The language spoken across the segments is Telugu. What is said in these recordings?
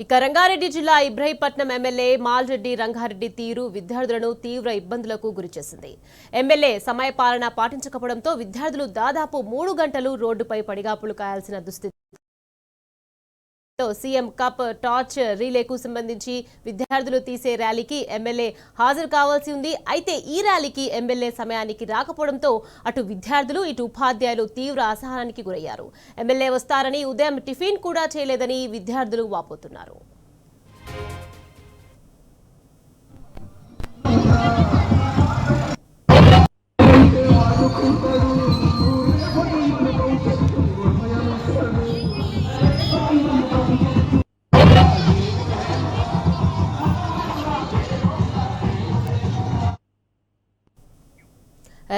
ఇక రంగారెడ్డి జిల్లా ఇబ్రహీంపట్నం ఎమ్మెల్యే మాల్రెడ్డి రంగారెడ్డి తీరు విద్యార్థులను తీవ్ర ఇబ్బందులకు గురిచేసింది. ఎమ్మెల్యే సమయపాలన పాటించకపోవడంతో విద్యార్థులు దాదాపు 3 గంటలు రోడ్డుపై పడిగాపులు కాయాల్సిన దుస్థితి. సీఎం కప్ టార్చ్ రీలేకు సంబంధించి విద్యార్థులు తీసే ర్యాలీకి ఎమ్మెల్యే హాజరు కావాల్సి ఉంది. అయితే ఈ ర్యాలీకి ఎమ్మెల్యే సమయానికి రాకపోవడంతో అటు విద్యార్థులు ఇటు ఉపాధ్యాయులు తీవ్ర అసహనానికి గురయ్యారు. ఎమ్మెల్యే వస్తారని ఉదయం టిఫిన్ కూడా చేయలేదని విద్యార్థులు వాపోతున్నారు.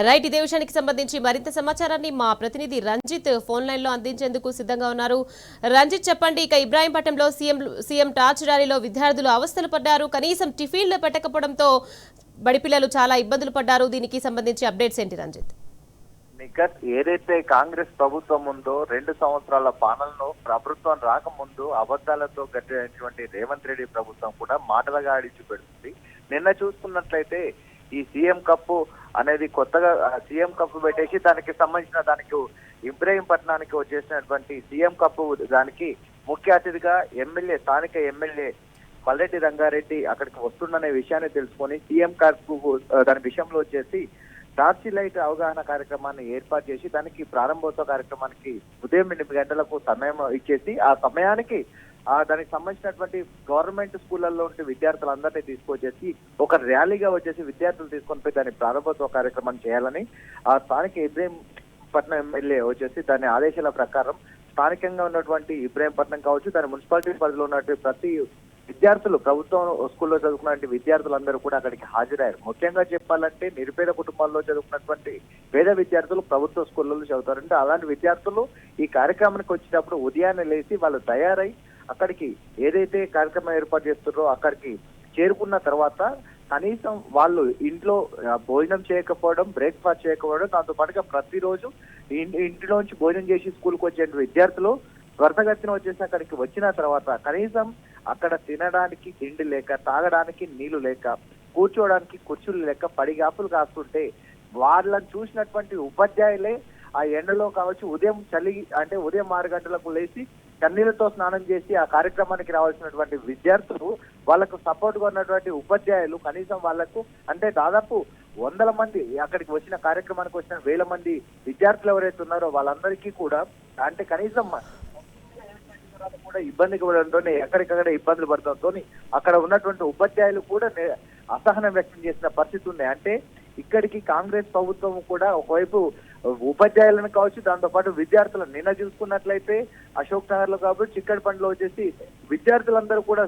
రైట్, ఇదే విషయానికి సంబంధించి మరింత సమాచారాన్ని మా ప్రతినిధి రంజిత్ ఫోన్ లైన్ లో అందించేందుకు సిద్ధంగా ఉన్నారు. రంజిత్, చెప్పండి. ఇక ఇబ్రాహీంపట్నంలో సీఎం టార్చ్ ర్యాలీలో విద్యార్థులు అవస్థలు పడ్డారు. కనీసం టిఫిన్లు పెట్టకపోవడంతో బడిపిల్లలు చాలా ఇబ్బందులు పడ్డారు. దీనికి సంబంధించి అప్డేట్స్ ఏంటి రంజిత్? ఏదైతే కాంగ్రెస్ ప్రభుత్వం ఉందో 2 సంవత్సరాల పాలనలో ప్రభుత్వం రాకముందు అబద్ధాలతో గట్టినటువంటి రేవంత్ రెడ్డి ప్రభుత్వం కూడా మాటలుగా ఆడించి పెడుతుంది. నిన్న చూసుకున్నట్లయితే ఈ సీఎం కప్పు అనేది కొత్తగా సీఎం కప్పు పెట్టేసి దానికి సంబంధించిన దానికి ఇబ్రహీంపట్నానికి వచ్చేసినటువంటి సీఎం కప్పు దానికి ముఖ్య అతిథిగా స్థానిక ఎమ్మెల్యే మల్రెడ్డి రంగారెడ్డి అక్కడికి వస్తుందనే విషయాన్ని తెలుసుకొని సీఎం కప్పు దాని విషయంలో వచ్చేసి టార్చ్ లైట్ అవగాహన కార్యక్రమాన్ని ఏర్పాటు చేసి దానికి ప్రారంభోత్సవ కార్యక్రమానికి ఉదయం 8 గంటలకు సమయం ఇచ్చేసి ఆ సమయానికి దానికి సంబంధించినటువంటి గవర్నమెంట్ స్కూళ్లలో ఉంటే విద్యార్థులందరినీ తీసుకొచ్చేసి ఒక ర్యాలీగా వచ్చేసి విద్యార్థులు తీసుకొని పోయి దాని ప్రారంభోత్సవ కార్యక్రమం చేయాలని ఆ స్థానిక ఇబ్రహీంపట్నం ఎమ్మెల్యే వచ్చేసి దాని ఆదేశాల ప్రకారం స్థానికంగా ఉన్నటువంటి ఇబ్రహీంపట్నం కావచ్చు దాని మున్సిపాలిటీ పరిధిలో ఉన్నటువంటి ప్రతి విద్యార్థులు ప్రభుత్వం స్కూల్లో చదువుకున్న విద్యార్థులందరూ కూడా అక్కడికి హాజరయ్యారు. ముఖ్యంగా చెప్పాలంటే నిరుపేద కుటుంబాల్లో చదువుకున్నటువంటి పేద విద్యార్థులు ప్రభుత్వ స్కూళ్ళలో చదువుతారంటే అలాంటి విద్యార్థులు ఈ కార్యక్రమానికి వచ్చేటప్పుడు ఉదయాన్నే లేచి వాళ్ళు తయారై అక్కడికి ఏదైతే కార్యక్రమం ఏర్పాటు చేస్తున్నారో అక్కడికి చేరుకున్న తర్వాత కనీసం వాళ్ళు ఇంట్లో భోజనం చేయకపోవడం, బ్రేక్ఫాస్ట్ చేయకపోవడం, దాంతో పాటుగా ప్రతిరోజు ఇంటిలోంచి భోజనం చేసి స్కూల్కి వచ్చే విద్యార్థులు త్వరతగతిన వచ్చేసి అక్కడికి వచ్చిన తర్వాత కనీసం అక్కడ తినడానికి తిండి లేక, తాగడానికి నీళ్లు లేక, కూర్చోవడానికి కుర్చీలు లేక పడిగాపులు కాస్తుంటే వాళ్ళని చూసినటువంటి ఉపాధ్యాయులే ఆ ఎండలో కావచ్చు ఉదయం ఉదయం 6 గంటలకు లేచి కన్నీళ్లతో స్నానం చేసి ఆ కార్యక్రమానికి రావాల్సినటువంటి విద్యార్థులు వాళ్ళకు సపోర్ట్ గా ఉన్నటువంటి ఉపాధ్యాయులు కనీసం వాళ్లకు దాదాపు 100 మంది అక్కడికి వచ్చిన కార్యక్రమానికి వచ్చిన 1000 మంది విద్యార్థులు ఎవరైతే ఉన్నారో వాళ్ళందరికీ కూడా కనీసం కూడా ఇబ్బంది పడడంతో ఎక్కడికక్కడ ఇబ్బందులు పడడంతో అక్కడ ఉన్నటువంటి ఉపాధ్యాయులు కూడా అసహనం వ్యక్తం చేసిన పరిస్థితి ఉంది. ఇక్కడికి కాంగ్రెస్ ప్రభుత్వం కూడా ఒకవైపు ఉపాధ్యాయులను కావచ్చు దాంతో పాటు విద్యార్థులను నిన్న చూసుకున్నట్లయితే అశోక్ నగర్ లో కాబట్టి చిక్కడపండిలో వచ్చేసి విద్యార్థులందరూ కూడా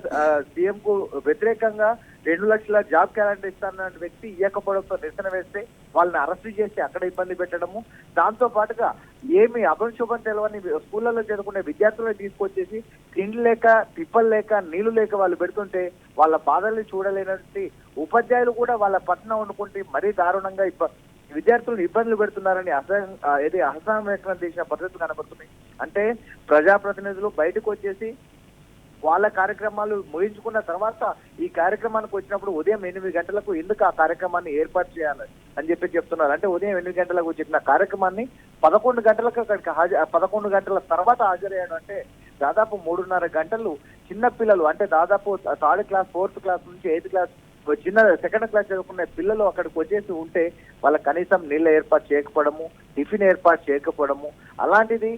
సీఎం కు వ్యతిరేకంగా 2 లక్షల జాబ్ క్యాలెండర్ ఇస్తాన్న వ్యక్తి ఇవ్వకపోవడంతో నిరసన వేస్తే వాళ్ళని అరెస్ట్ చేసి అక్కడ ఇబ్బంది పెట్టడము, దాంతో పాటుగా ఏమి అభంశుభం తెలవని స్కూళ్లలో చదువుకునే విద్యార్థులను తీసుకొచ్చేసి తిండి లేక, తిప్పలు లేక, నీళ్లు లేక వాళ్ళు పెడుతుంటే వాళ్ళ బాధల్ని చూడలేనటువంటి ఉపాధ్యాయులు కూడా వాళ్ళ పట్ల వండుకుంటే మరీ దారుణంగా విద్యార్థులను ఇబ్బందులు పెడుతున్నారని అసహనం వ్యక్తం చేసిన పరిస్థితులు కనబడుతున్నాయి. ప్రజాప్రతినిధులు బయటకు వచ్చేసి వాళ్ళ కార్యక్రమాలు ముగించుకున్న తర్వాత ఈ కార్యక్రమానికి వచ్చినప్పుడు ఉదయం 8 గంటలకు ఎందుకు ఆ కార్యక్రమాన్ని ఏర్పాటు చేయాలి అని చెప్తున్నారు. ఉదయం 8 గంటలకు చెప్పిన కార్యక్రమాన్ని 11 గంటలకు అక్కడికి 11 గంటల తర్వాత హాజరయ్యాడు. దాదాపు 3.5 గంటలు చిన్న పిల్లలు దాదాపు 3rd క్లాస్ 4th క్లాస్ నుంచి 8th క్లాస్ చిన్న 2nd క్లాస్ చదువుకునే పిల్లలు అక్కడికి వచ్చేసి ఉంటే వాళ్ళ కనీసం నీళ్ళ ఏర్పాటు చేయకపోవడము, టిఫిన్ ఏర్పాటు చేయకపోవడము, అలాంటిది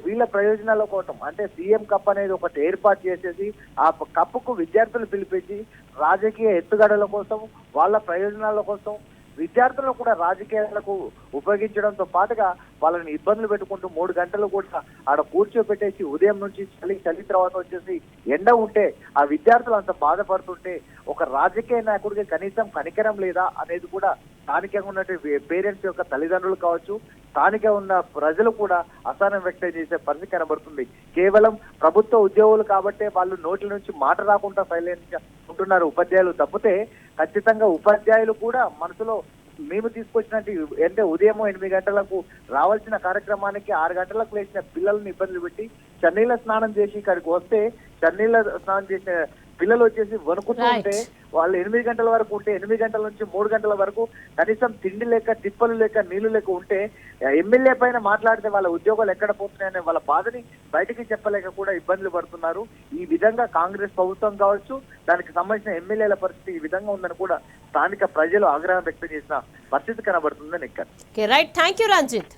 వీళ్ళ ప్రయోజనాల కోసం సీఎం కప్ అనేది ఒకటి ఏర్పాటు చేసేసి ఆ కప్పుకు విద్యార్థులు పిలిపించి రాజకీయ ఎత్తుగడల కోసం, వాళ్ళ ప్రయోజనాల కోసం విద్యార్థులను కూడా రాజకీయాలకు ఉపయోగించడంతో పాటుగా వాళ్ళని ఇబ్బందులు పెట్టుకుంటూ 3 గంటలు కూడా ఆడ కూర్చోబెట్టేసి ఉదయం నుంచి చలి తర్వాత వచ్చేసి ఎండ ఉంటే ఆ విద్యార్థులు అంత బాధపడుతుంటే ఒక రాజకీయ నాయకుడికి కనీసం కనికరం లేదా అనేది కూడా స్థానికంగా ఉన్నటువంటి పేరెంట్స్ యొక్క తల్లిదండ్రులు కావచ్చు, స్థానిక ఉన్న ప్రజలు కూడా అసహనం వ్యక్తం చేసే పరిస్థితి కనబడుతుంది. కేవలం ప్రభుత్వ ఉద్యోగులు కాబట్టే వాళ్ళు నోట్ల నుంచి మాట రాకుండా సైలెంట్ గా ఉంటున్నారు ఉపాధ్యాయులు తప్పితే ఖచ్చితంగా ఉపాధ్యాయులు కూడా మనసులో మేము తీసుకొచ్చినట్టు ఉదయం 8 గంటలకు రావాల్సిన కార్యక్రమానికి 6 గంటలకు లేచిన పిల్లల్ని ఇబ్బందులు పెట్టి చన్నీళ్ళ స్నానం చేసి ఇక్కడికి వస్తే చన్నీళ్ళ స్నానం చేసే పిల్లలు వచ్చేసి వణుకుతూ Right. ఉంటే, వాళ్ళు 8 గంటల వరకు ఉంటే 8 గంటల నుంచి 3 గంటల వరకు కనీసం తిండి లేక, తిప్పలు లేక, నీళ్లు లేక ఉంటే ఎమ్మెల్యే పైన మాట్లాడితే వాళ్ళ ఉద్యోగాలు ఎక్కడ పోతున్నాయనే వాళ్ళ బాధని బయటికి చెప్పలేక కూడా ఇబ్బందులు పడుతున్నారు. ఈ విధంగా కాంగ్రెస్ ప్రభుత్వం కావచ్చు, దానికి సంబంధించిన ఎమ్మెల్యేల పరిస్థితి ఈ విధంగా ఉందని కూడా స్థానిక ప్రజలు ఆగ్రహం వ్యక్తం చేసిన పరిస్థితి కనబడుతుందని ఇక్కడ. Right, thank you Ranjith.